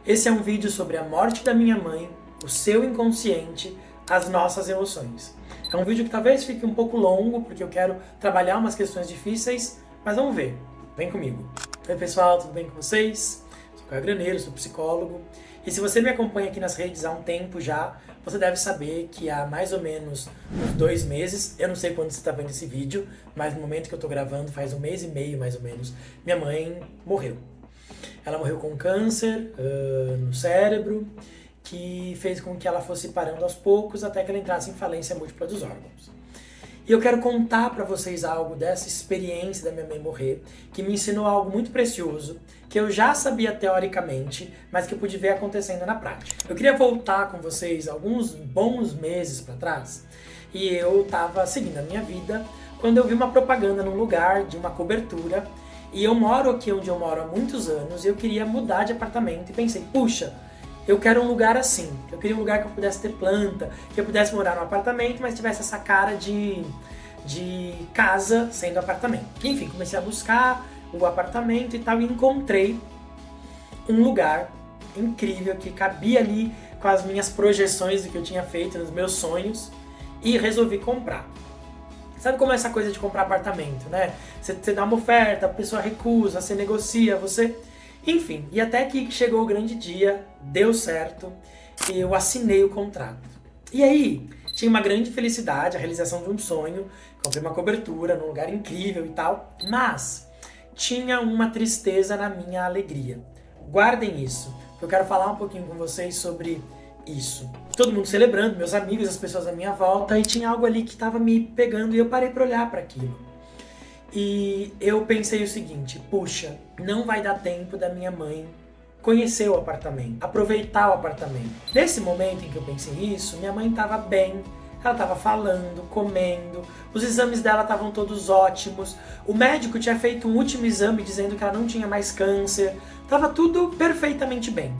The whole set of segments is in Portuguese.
Esse é um vídeo sobre a morte da minha mãe, o seu inconsciente, as nossas emoções. É um vídeo que talvez fique um pouco longo, porque eu quero trabalhar umas questões difíceis, mas vamos ver. Vem comigo. Oi pessoal, tudo bem com vocês? Sou Caio Graneiro, sou psicólogo. E se você me acompanha aqui nas redes há um tempo já, você deve saber que há mais ou menos uns 2 meses, eu não sei quando você está vendo esse vídeo, mas no momento que eu estou gravando, faz 1 mês e meio mais ou menos, minha mãe morreu. Ela morreu com câncer no cérebro, que fez com que ela fosse parando aos poucos até que ela entrasse em falência múltipla dos órgãos. E eu quero contar para vocês algo dessa experiência da minha mãe morrer, que me ensinou algo muito precioso, que eu já sabia teoricamente, mas que eu pude ver acontecendo na prática. Eu queria voltar com vocês alguns bons meses para trás, e eu estava seguindo a minha vida quando eu vi uma propaganda num lugar de uma cobertura. E eu moro aqui onde eu moro há muitos anos e eu queria mudar de apartamento e pensei, puxa, eu quero um lugar assim. Eu queria um lugar que eu pudesse ter planta, que eu pudesse morar num apartamento, mas tivesse essa cara de casa sendo apartamento. Enfim, comecei a buscar o apartamento e tal e encontrei um lugar incrível que cabia ali com as minhas projeções do que eu tinha feito, nos meus sonhos, e resolvi comprar. Sabe como é essa coisa de comprar apartamento, né? Você dá uma oferta, a pessoa recusa, você negocia, você... Enfim, e até que chegou o grande dia, deu certo, eu assinei o contrato. E aí, tinha uma grande felicidade, a realização de um sonho, comprei uma cobertura num lugar incrível e tal, mas tinha uma tristeza na minha alegria. Guardem isso, eu quero falar um pouquinho com vocês sobre isso. Todo mundo celebrando, meus amigos, as pessoas à minha volta, e tinha algo ali que estava me pegando e eu parei para olhar para aquilo. E eu pensei o seguinte, puxa, não vai dar tempo da minha mãe conhecer o apartamento, aproveitar o apartamento. Nesse momento em que eu pensei isso, minha mãe estava bem, ela estava falando, comendo, os exames dela estavam todos ótimos, o médico tinha feito um último exame dizendo que ela não tinha mais câncer, estava tudo perfeitamente bem.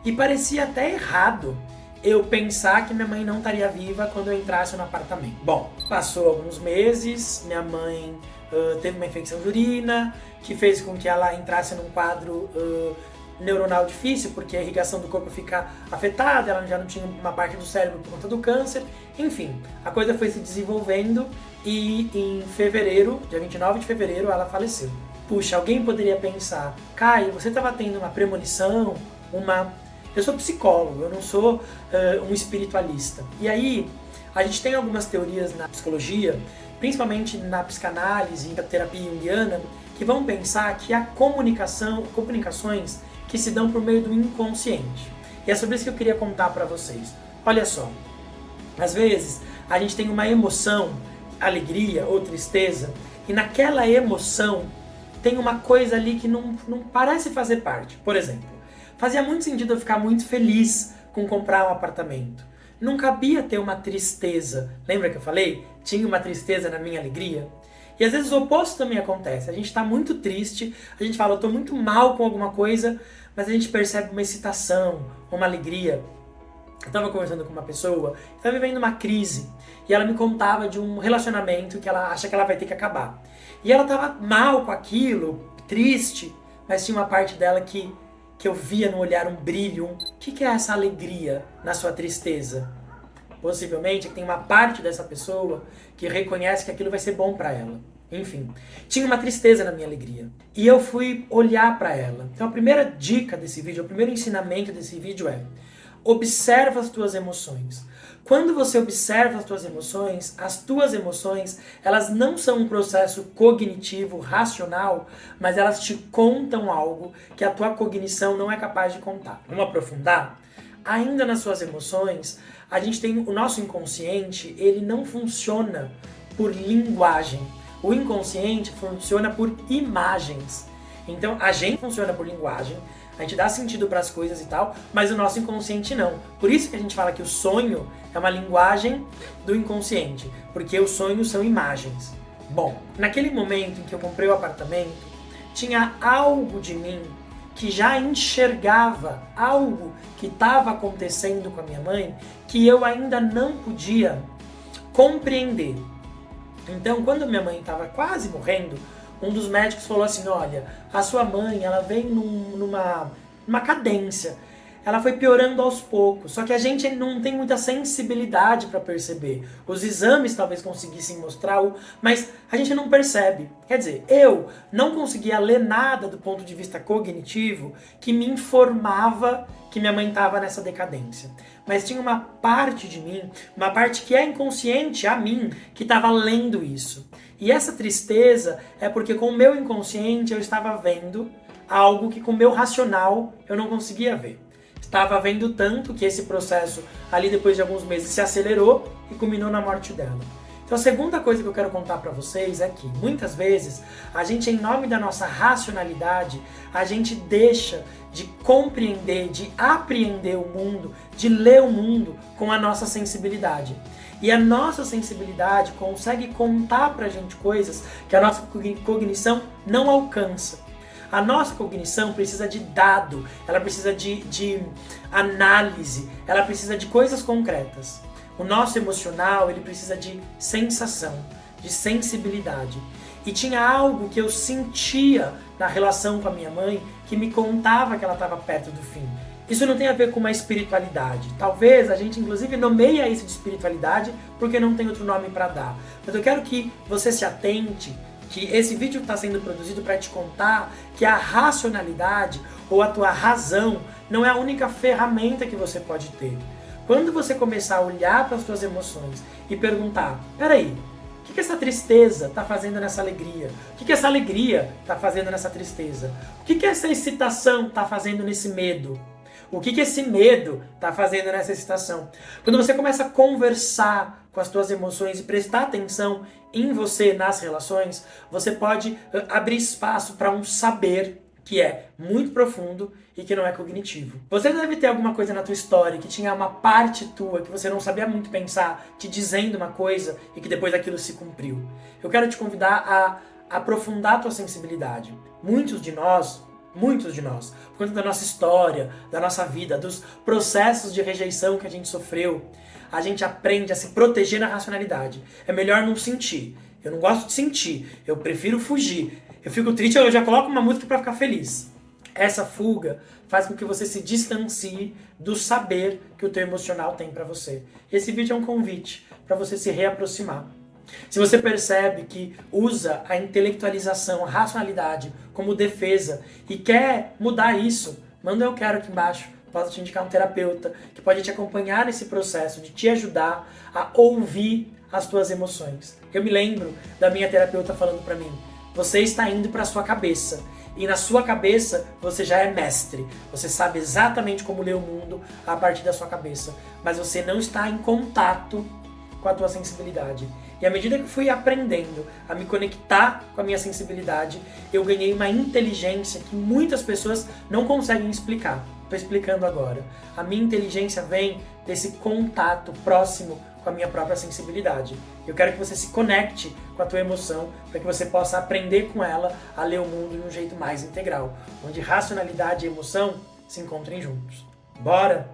E parecia até errado eu pensar que minha mãe não estaria viva quando eu entrasse no apartamento. Bom, passou alguns meses, minha mãe teve uma infecção de urina, que fez com que ela entrasse num quadro neuronal difícil, porque a irrigação do corpo fica afetada, ela já não tinha uma parte do cérebro por conta do câncer. Enfim, a coisa foi se desenvolvendo e em fevereiro, dia 29 de fevereiro, ela faleceu. Puxa, alguém poderia pensar, Caio, você estava tendo uma premonição, Eu sou psicólogo, eu não sou um espiritualista. E aí, a gente tem algumas teorias na psicologia, principalmente na psicanálise e na terapia junguiana, que vão pensar que há comunicações que se dão por meio do inconsciente. E é sobre isso que eu queria contar para vocês. Olha só, às vezes a gente tem uma emoção, alegria ou tristeza, e naquela emoção tem uma coisa ali que não parece fazer parte. Por exemplo, fazia muito sentido eu ficar muito feliz com comprar um apartamento. Não cabia ter uma tristeza. Lembra que eu falei? Tinha uma tristeza na minha alegria. E às vezes o oposto também acontece. A gente está muito triste, a gente fala, eu estou muito mal com alguma coisa, mas a gente percebe uma excitação, uma alegria. Eu estava conversando com uma pessoa que estava vivendo uma crise e ela me contava de um relacionamento que ela acha que ela vai ter que acabar. E ela estava mal com aquilo, triste, mas tinha uma parte dela que eu via no olhar um brilho, o que é essa alegria na sua tristeza? Possivelmente tem uma parte dessa pessoa que reconhece que aquilo vai ser bom para ela. Enfim, tinha uma tristeza na minha alegria. E eu fui olhar para ela. Então a primeira dica desse vídeo, o primeiro ensinamento desse vídeo é: observa as tuas emoções. Quando você observa as tuas emoções, elas não são um processo cognitivo, racional, mas elas te contam algo que a tua cognição não é capaz de contar. Vamos aprofundar? Ainda nas suas emoções, a gente tem o nosso inconsciente, ele não funciona por linguagem. O inconsciente funciona por imagens. Então, a gente funciona por linguagem, a gente dá sentido para as coisas e tal, mas o nosso inconsciente não. Por isso que a gente fala que o sonho é uma linguagem do inconsciente, porque os sonhos são imagens. Bom, naquele momento em que eu comprei o apartamento, tinha algo de mim que já enxergava algo que estava acontecendo com a minha mãe que eu ainda não podia compreender. Então, quando minha mãe estava quase morrendo, um dos médicos falou assim, olha, a sua mãe, ela vem numa cadência. ela foi piorando aos poucos. Só que a gente não tem muita sensibilidade para perceber. Os exames talvez conseguissem mostrar, mas a gente não percebe. Quer dizer, eu não conseguia ler nada do ponto de vista cognitivo que me informava que minha mãe estava nessa decadência. Mas tinha uma parte de mim, uma parte que é inconsciente a mim, que estava lendo isso. E essa tristeza é porque com o meu inconsciente eu estava vendo algo que com o meu racional eu não conseguia ver. Estava vendo tanto que esse processo ali depois de alguns meses se acelerou e culminou na morte dela. Então a segunda coisa que eu quero contar para vocês é que muitas vezes a gente, em nome da nossa racionalidade, a gente deixa de compreender, de apreender o mundo, de ler o mundo com a nossa sensibilidade. E a nossa sensibilidade consegue contar pra gente coisas que a nossa cognição não alcança. A nossa cognição precisa de dado, ela precisa de análise, ela precisa de coisas concretas. O nosso emocional, ele precisa de sensação, de sensibilidade. E tinha algo que eu sentia na relação com a minha mãe que me contava que ela estava perto do fim. Isso não tem a ver com uma espiritualidade. Talvez a gente, inclusive, nomeia isso de espiritualidade porque não tem outro nome para dar. Mas eu quero que você se atente que esse vídeo está sendo produzido para te contar que a racionalidade ou a tua razão não é a única ferramenta que você pode ter. Quando você começar a olhar para as suas emoções e perguntar, peraí, o que essa tristeza está fazendo nessa alegria? O que essa alegria está fazendo nessa tristeza? O que essa excitação está fazendo nesse medo? O que esse medo está fazendo nessa excitação? Quando você começa a conversar com as suas emoções e prestar atenção em você, nas relações, você pode abrir espaço para um saber que é muito profundo e que não é cognitivo. Você deve ter alguma coisa na tua história que tinha uma parte tua que você não sabia muito pensar, te dizendo uma coisa e que depois aquilo se cumpriu. Eu quero te convidar a aprofundar a tua sensibilidade. Muitos de nós, por conta da nossa história, da nossa vida, dos processos de rejeição que a gente sofreu, a gente aprende a se proteger na racionalidade. É melhor não sentir. Eu não gosto de sentir, eu prefiro fugir. Eu fico triste, eu já coloco uma música para ficar feliz. Essa fuga faz com que você se distancie do saber que o teu emocional tem para você. Esse vídeo é um convite para você se reaproximar. Se você percebe que usa a intelectualização, a racionalidade como defesa e quer mudar isso, manda eu quero aqui embaixo. Posso te indicar um terapeuta que pode te acompanhar nesse processo de te ajudar a ouvir as tuas emoções. Eu me lembro da minha terapeuta falando para mim, você está indo para a sua cabeça e na sua cabeça você já é mestre. Você sabe exatamente como ler o mundo a partir da sua cabeça, mas você não está em contato com a tua sensibilidade. E à medida que eu fui aprendendo a me conectar com a minha sensibilidade, eu ganhei uma inteligência que muitas pessoas não conseguem explicar. Estou explicando agora. A minha inteligência vem desse contato próximo com a minha própria sensibilidade. Eu quero que você se conecte com a tua emoção para que você possa aprender com ela a ler o mundo de um jeito mais integral, onde racionalidade e emoção se encontrem juntos. Bora?